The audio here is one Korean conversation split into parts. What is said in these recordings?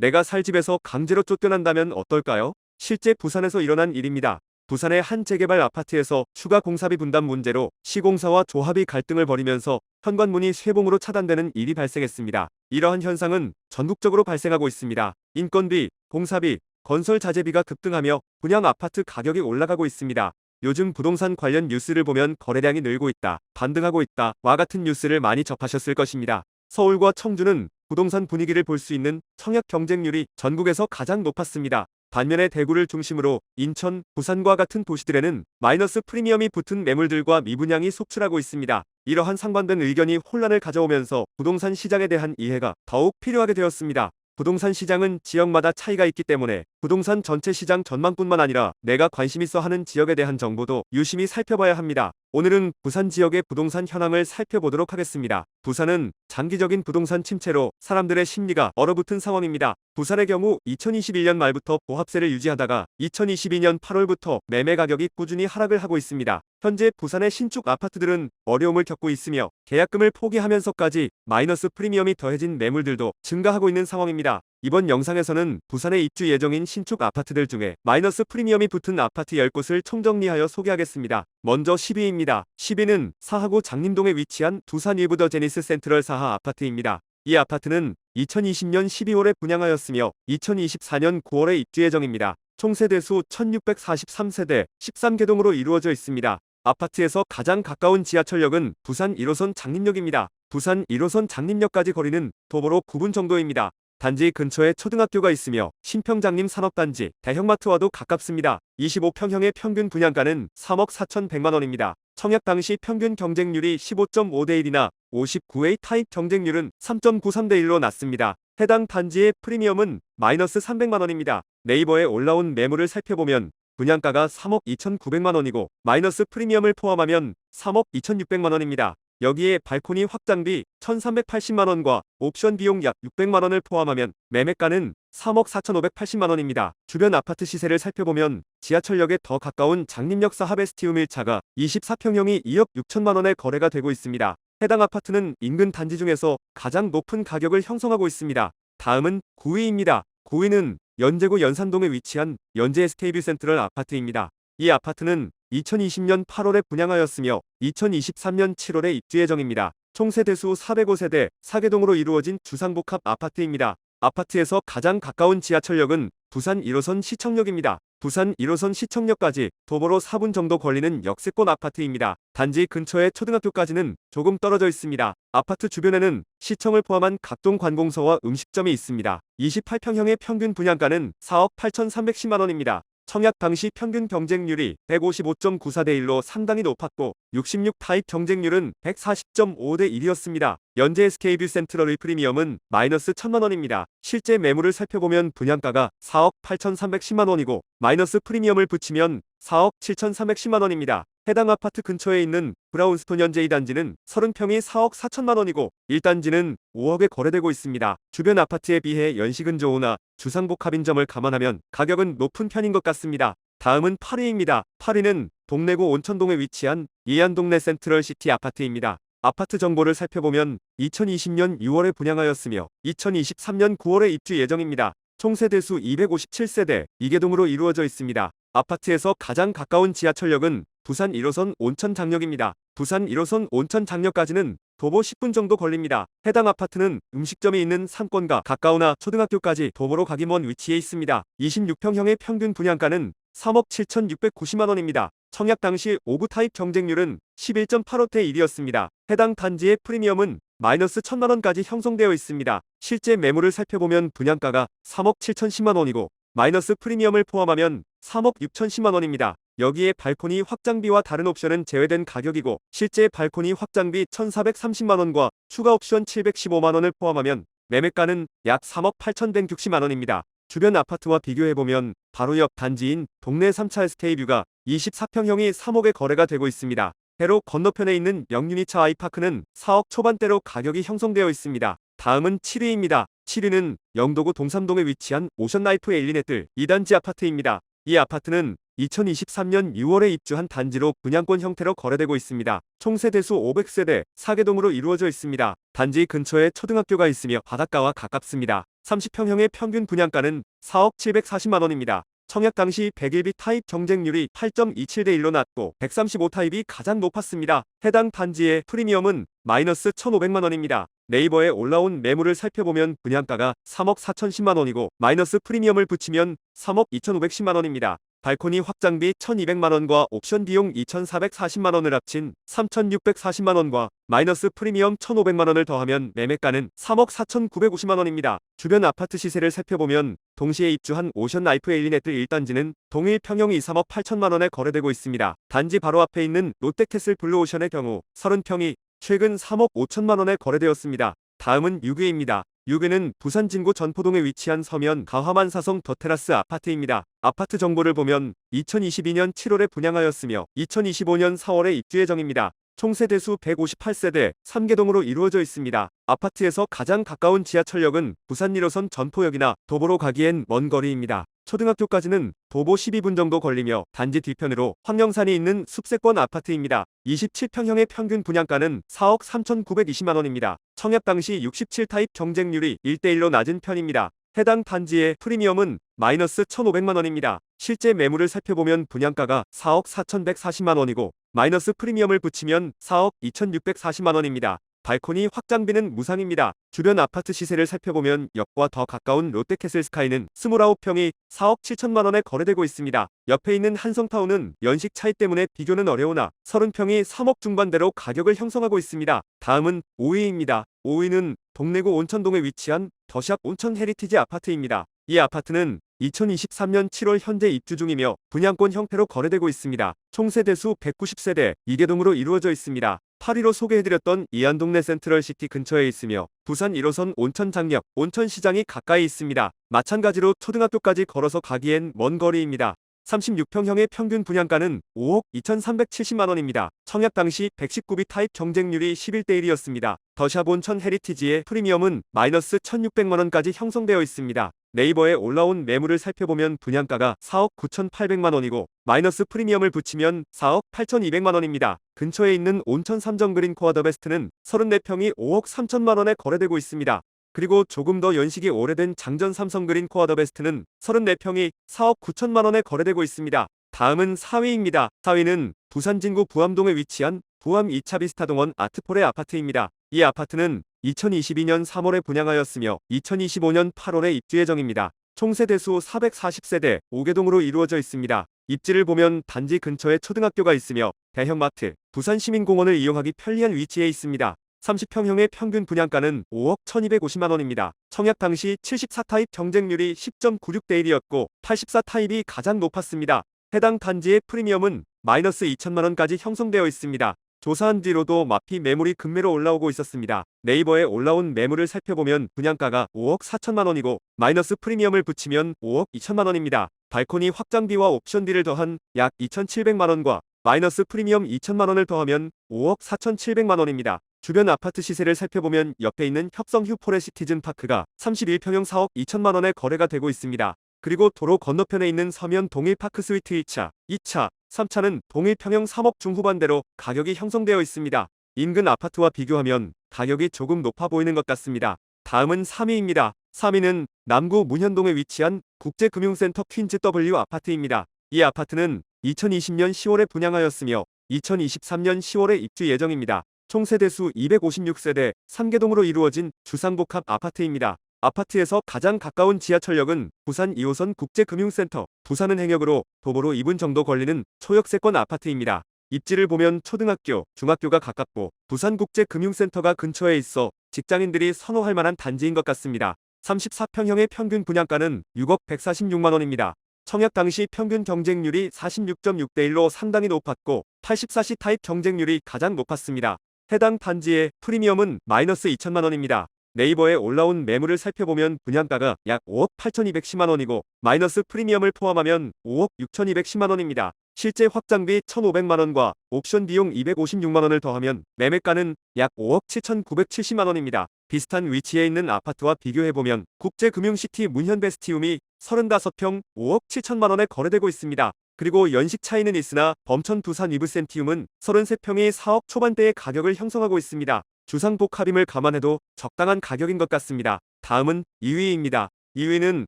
내가 살 집에서 강제로 쫓겨난다면 어떨까요? 실제 부산에서 일어난 일입니다. 부산의 한 재개발 아파트에서 추가 공사비 분담 문제로 시공사와 조합이 갈등을 벌이면서 현관문이 쇠봉으로 차단되는 일이 발생했습니다. 이러한 현상은 전국적으로 발생하고 있습니다. 인건비, 공사비, 건설 자재비가 급등하며 분양 아파트 가격이 올라가고 있습니다. 요즘 부동산 관련 뉴스를 보면 거래량이 늘고 있다, 반등하고 있다, 와 같은 뉴스를 많이 접하셨을 것입니다. 서울과 청주는 부동산 분위기를 볼 수 있는 청약 경쟁률이 전국에서 가장 높았습니다. 반면에 대구를 중심으로 인천, 부산과 같은 도시들에는 마이너스 프리미엄이 붙은 매물들과 미분양이 속출하고 있습니다. 이러한 상반된 의견이 혼란을 가져오면서 부동산 시장에 대한 이해가 더욱 필요하게 되었습니다. 부동산 시장은 지역마다 차이가 있기 때문에 부동산 전체 시장 전망뿐만 아니라 내가 관심 있어 하는 지역에 대한 정보도 유심히 살펴봐야 합니다. 오늘은 부산 지역의 부동산 현황을 살펴보도록 하겠습니다. 부산은 장기적인 부동산 침체로 사람들의 심리가 얼어붙은 상황입니다. 부산의 경우 2021년 말부터 보합세를 유지하다가 2022년 8월부터 매매 가격이 꾸준히 하락을 하고 있습니다. 현재 부산의 신축 아파트들은 어려움을 겪고 있으며 계약금을 포기하면서까지 마이너스 프리미엄이 더해진 매물들도 증가하고 있는 상황입니다. 이번 영상에서는 부산에 입주 예정인 신축 아파트들 중에 마이너스 프리미엄이 붙은 아파트 10곳을 총정리하여 소개하겠습니다. 먼저 10위입니다. 10위는 사하구 장림동에 위치한 두산 위브더 제니스 센트럴 사하 아파트입니다. 이 아파트는 2020년 12월에 분양하였으며 2024년 9월에 입주 예정입니다. 총 세대수 1643세대 13개동으로 이루어져 있습니다. 아파트에서 가장 가까운 지하철역은 부산 1호선 장림역입니다. 부산 1호선 장림역까지 거리는 도보로 9분 정도입니다. 단지 근처에 초등학교가 있으며 신평장림 산업단지, 대형마트와도 가깝습니다. 25평형의 평균 분양가는 3억 4,100만원입니다. 청약 당시 평균 경쟁률이 15.5대 1이나 59회 타입 경쟁률은 3.93대 1로 났습니다. 해당 단지의 프리미엄은 마이너스 300만원입니다. 네이버에 올라온 매물을 살펴보면 분양가가 3억 2,900만원이고 마이너스 프리미엄을 포함하면 3억 2,600만원입니다. 여기에 발코니 확장비 1,380만원과 옵션 비용 약 600만원을 포함하면 매매가는 3억 4,580만원입니다. 주변 아파트 시세를 살펴보면 지하철역에 더 가까운 장림역 사하베스티움 1차가 24평형이 2억 6천만원에 거래가 되고 있습니다. 해당 아파트는 인근 단지 중에서 가장 높은 가격을 형성하고 있습니다. 다음은 9위입니다. 9위는 연제구 연산동에 위치한 연제 SK뷰 센트럴 아파트입니다. 이 아파트는 2020년 8월에 분양하였으며 2023년 7월에 입주 예정입니다. 총 세대수 405세대 4개동으로 이루어진 주상복합 아파트입니다. 아파트에서 가장 가까운 지하철역은 부산 1호선 시청역입니다. 부산 1호선 시청역까지 도보로 4분 정도 걸리는 역세권 아파트입니다. 단지 근처에 초등학교까지는 조금 떨어져 있습니다. 아파트 주변에는 시청을 포함한 각종 관공서와 음식점이 있습니다. 28평형의 평균 분양가는 4억 8,310만원입니다. 청약 당시 평균 경쟁률이 155.94대 1로 상당히 높았고 66 타입 경쟁률은 140.5대 1이었습니다. 연제 SK뷰 센트럴의 프리미엄은 마이너스 1,000만원입니다. 실제 매물을 살펴보면 분양가가 4억 8,310만원이고 마이너스 프리미엄을 붙이면 4억 7,310만원입니다. 해당 아파트 근처에 있는 브라운스톤 연제 2단지는 30평이 4억 4천만원이고 1단지는 5억에 거래되고 있습니다. 주변 아파트에 비해 연식은 좋으나 주상복합인 점을 감안하면 가격은 높은 편인 것 같습니다. 다음은 8위입니다. 8위는 동래구 온천동에 위치한 이안동래 센트럴시티 아파트입니다. 아파트 정보를 살펴보면 2020년 6월에 분양하였으며 2023년 9월에 입주 예정입니다. 총 세대수 257세대 2개동으로 이루어져 있습니다. 아파트에서 가장 가까운 지하철역은 부산 1호선 온천장역입니다. 부산 1호선 온천장역까지는 도보 10분 정도 걸립니다. 해당 아파트는 음식점이 있는 상권과 가까우나 초등학교까지 도보로 가기 먼 위치에 있습니다. 26평형의 평균 분양가는 3억 7,690만원입니다. 청약 당시 5구 타입 경쟁률은 11.85대 1이었습니다. 해당 단지의 프리미엄은 마이너스 1,000만원까지 형성되어 있습니다. 실제 매물을 살펴보면 분양가가 3억 7,010만원이고 마이너스 프리미엄을 포함하면 3억 6,010만원입니다. 여기에 발코니 확장비와 다른 옵션은 제외된 가격이고 실제 발코니 확장비 1,430만원과 추가 옵션 715만원을 포함하면 매매가는 약 3억 8,160만원입니다. 주변 아파트와 비교해보면 바로 옆 단지인 동래 3차 SK뷰가 24평형이 3억에 거래가 되고 있습니다. 해로 건너편에 있는 명륜이차 아이파크는 4억 초반대로 가격이 형성되어 있습니다. 다음은 7위입니다. 7위는 영도구 동삼동에 위치한 오션라이프 엘리네뜰 2단지 아파트입니다. 이 아파트는 2023년 6월에 입주한 단지로 분양권 형태로 거래되고 있습니다. 총 세대수 500세대, 4개동으로 이루어져 있습니다. 단지 근처에 초등학교가 있으며 바닷가와 가깝습니다. 30평형의 평균 분양가는 4억 740만 원입니다. 청약 당시 101비 타입 경쟁률이 8.27대 1로 낮고 135 타입이 가장 높았습니다. 해당 단지의 프리미엄은 마이너스 1,500만 원입니다. 네이버에 올라온 매물을 살펴보면 분양가가 3억 4,010만 원이고 마이너스 프리미엄을 붙이면 3억 2,510만 원입니다. 발코니 확장비 1,200만 원과 옵션 비용 2,440만 원을 합친 3,640만 원과 마이너스 프리미엄 1,500만 원을 더하면 매매가는 3억 4,950만 원입니다. 주변 아파트 시세를 살펴보면 동시에 입주한 오션 라이프 엘리네트 1단지는 동일 평형이 3억 8천만 원에 거래되고 있습니다. 단지 바로 앞에 있는 롯데캐슬 블루오션의 경우 30평이 최근 3억 5천만 원에 거래되었습니다. 다음은 6위입니다. 6위는 부산 진구 전포동에 위치한 서면 가화만사성 더테라스 아파트입니다. 아파트 정보를 보면 2022년 7월에 분양하였으며 2025년 4월에 입주 예정입니다. 총 세대수 158세대, 3개동으로 이루어져 있습니다. 아파트에서 가장 가까운 지하철역은 부산 1호선 전포역이나 도보로 가기엔 먼 거리입니다. 초등학교까지는 도보 12분 정도 걸리며 단지 뒤편으로 황령산이 있는 숲세권 아파트입니다. 27평형의 평균 분양가는 4억 3,920만 원입니다. 청약 당시 67 타입 경쟁률이 1대1로 낮은 편입니다. 해당 단지의 프리미엄은 마이너스 1,500만 원입니다. 실제 매물을 살펴보면 분양가가 4억 4,140만 원이고 마이너스 프리미엄을 붙이면 4억 2,640만 원입니다. 발코니 확장비는 무상입니다. 주변 아파트 시세를 살펴보면 역과 더 가까운 롯데캐슬 스카이는 29평이 4억 7천만 원에 거래되고 있습니다. 옆에 있는 한성타운은 연식 차이 때문에 비교는 어려우나 30평이 3억 중반대로 가격을 형성하고 있습니다. 다음은 5위입니다. 5위는 동래구 온천동에 위치한 더샵 온천 헤리티지 아파트입니다. 이 아파트는 2023년 7월 현재 입주 중이며 분양권 형태로 거래되고 있습니다. 총 세대수 190세대, 2개동으로 이루어져 있습니다. 8위로 소개해드렸던 이안동래 센트럴시티 근처에 있으며 부산 1호선 온천장역, 온천시장이 가까이 있습니다. 마찬가지로 초등학교까지 걸어서 가기엔 먼 거리입니다. 36평형의 평균 분양가는 5억 2,370만 원입니다. 청약 당시 119비 타입 경쟁률이 11대 1이었습니다. 더샵 온천 헤리티지의 프리미엄은 마이너스 1,600만 원까지 형성되어 있습니다. 네이버에 올라온 매물을 살펴보면 분양가가 4억 9,800만 원이고 마이너스 프리미엄을 붙이면 4억 8,200만 원입니다. 근처에 있는 온천 삼정그린 코아 더 베스트는 34평이 5억 3천만 원에 거래되고 있습니다. 그리고 조금 더 연식이 오래된 장전 삼성그린 코아 더 베스트는 34평이 4억 9천만 원에 거래되고 있습니다. 다음은 4위입니다. 4위는 부산 진구 부암동에 위치한 부암 2차 비스타동원 아트폴의 아파트입니다. 이 아파트는 2022년 3월에 분양하였으며 2025년 8월에 입주 예정입니다. 총 세대수 440세대, 5개동으로 이루어져 있습니다. 입지를 보면 단지 근처에 초등학교가 있으며 대형마트, 부산시민공원을 이용하기 편리한 위치에 있습니다. 30평형의 평균 분양가는 5억 1,250만 원입니다. 청약 당시 74 타입 경쟁률이 10.96대 1이었고 84 타입이 가장 높았습니다. 해당 단지의 프리미엄은 마이너스 2천만 원까지 형성되어 있습니다. 조사한 뒤로도 마피 매물이 급매로 올라오고 있었습니다. 네이버에 올라온 매물을 살펴보면 분양가가 5억 4천만 원이고 마이너스 프리미엄을 붙이면 5억 2천만 원입니다. 발코니 확장비와 옵션비를 더한 약 2,700만 원과 마이너스 프리미엄 2천만 원을 더하면 5억 4,700만 원입니다. 주변 아파트 시세를 살펴보면 옆에 있는 협성 휴포레 시티즌 파크가 31평형 4억 2천만 원에 거래가 되고 있습니다. 그리고 도로 건너편에 있는 서면 동일 파크 스위트 1차, 2차, 3차는 동일 평형 3억 중후반대로 가격이 형성되어 있습니다. 인근 아파트와 비교하면 가격이 조금 높아 보이는 것 같습니다. 다음은 3위입니다. 3위는 남구 문현동에 위치한 국제금융센터 퀸즈 W 아파트입니다. 이 아파트는 2020년 10월에 분양하였으며 2023년 10월에 입주 예정입니다. 총 세대수 256세대, 3개동으로 이루어진 주상복합 아파트입니다. 아파트에서 가장 가까운 지하철역은 부산 2호선 국제금융센터, 부산은행역으로 도보로 2분 정도 걸리는 초역세권 아파트입니다. 입지를 보면 초등학교, 중학교가 가깝고 부산국제금융센터가 근처에 있어 직장인들이 선호할 만한 단지인 것 같습니다. 34평형의 평균 분양가는 6억 146만 원입니다. 청약 당시 평균 경쟁률이 46.6대 1로 상당히 높았고 84시 타입 경쟁률이 가장 높았습니다. 해당 단지의 프리미엄은 마이너스 2천만 원입니다. 네이버에 올라온 매물을 살펴보면 분양가가 약 5억 8,210만 원이고 마이너스 프리미엄을 포함하면 5억 6,210만 원입니다. 실제 확장비 1,500만원과 옵션 비용 256만원을 더하면 매매가는 약 5억 7,970만원입니다. 비슷한 위치에 있는 아파트와 비교해보면 국제금융시티 문현베스티움이 35평 5억 7천만원에 거래되고 있습니다. 그리고 연식 차이는 있으나 범천 두산 위브센티움은 33평이 4억 초반대의 가격을 형성하고 있습니다. 주상복 할인을 감안해도 적당한 가격인 것 같습니다. 다음은 2위입니다. 2위는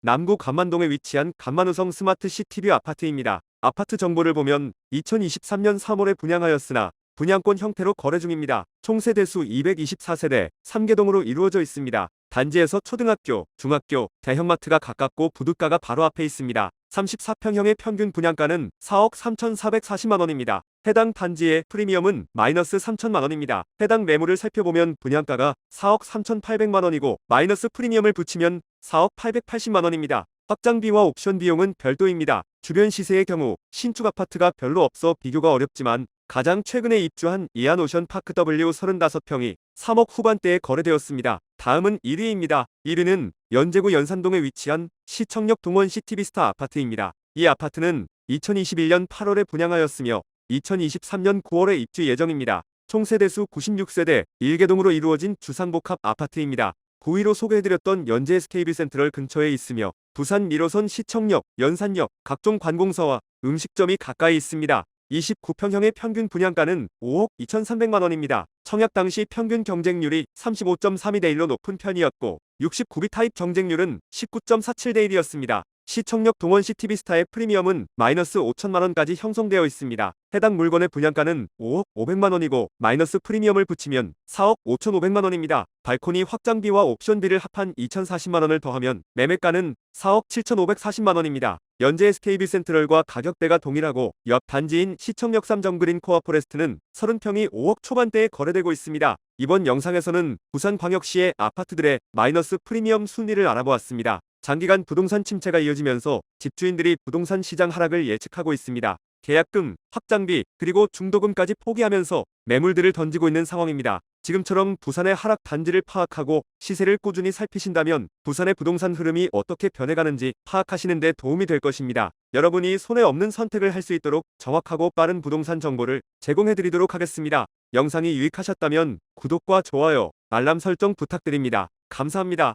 남구 간만동에 위치한 간만우성 스마트 시티뷰 아파트입니다. 아파트 정보를 보면 2023년 3월에 분양하였으나 분양권 형태로 거래 중입니다. 총 세대수 224세대 3개동으로 이루어져 있습니다. 단지에서 초등학교, 중학교, 대형마트가 가깝고 부둣가가 바로 앞에 있습니다. 34평형의 평균 분양가는 4억 3,440만원입니다. 해당 단지의 프리미엄은 마이너스 3천만원입니다. 해당 매물을 살펴보면 분양가가 4억 3,800만원이고 마이너스 프리미엄을 붙이면 4억 880만원입니다. 확장비와 옵션 비용은 별도입니다. 주변 시세의 경우 신축 아파트가 별로 없어 비교가 어렵지만 가장 최근에 입주한 이안오션 파크 W 35평이 3억 후반대에 거래되었습니다. 다음은 1위입니다. 1위는 연제구 연산동에 위치한 시청역 동원 시티비스타 아파트입니다. 이 아파트는 2021년 8월에 분양하였으며 2023년 9월에 입주 예정입니다. 총 세대수 96세대 1개동으로 이루어진 주상복합 아파트입니다. 9위로 소개해드렸던 연제 SKB 센트럴 근처에 있으며 부산 1호선 시청역, 연산역, 각종 관공서와 음식점이 가까이 있습니다. 29평형의 평균 분양가는 5억 2,300만원입니다. 청약 당시 평균 경쟁률이 35.32대 1로 높은 편이었고 69비 타입 경쟁률은 19.47대 1이었습니다. 시청역 동원 시티비스타의 프리미엄은 마이너스 5천만원까지 형성되어 있습니다. 해당 물건의 분양가는 5억 500만원이고 마이너스 프리미엄을 붙이면 4억 5,500만원입니다. 발코니 확장비와 옵션비를 합한 2,040만원을 더하면 매매가는 4억 7,540만원입니다. 연제 SKB 센트럴과 가격대가 동일하고 옆 단지인 시청역 3정그린 코어포레스트는 30평이 5억 초반대에 거래되고 있습니다. 이번 영상에서는 부산광역시의 아파트들의 마이너스 프리미엄 순위를 알아보았습니다. 장기간 부동산 침체가 이어지면서 집주인들이 부동산 시장 하락을 예측하고 있습니다. 계약금, 확장비, 그리고 중도금까지 포기하면서 매물들을 던지고 있는 상황입니다. 지금처럼 부산의 하락 단지를 파악하고 시세를 꾸준히 살피신다면 부산의 부동산 흐름이 어떻게 변해가는지 파악하시는 데 도움이 될 것입니다. 여러분이 손에 없는 선택을 할 수 있도록 정확하고 빠른 부동산 정보를 제공해드리도록 하겠습니다. 영상이 유익하셨다면 구독과 좋아요, 알람 설정 부탁드립니다. 감사합니다.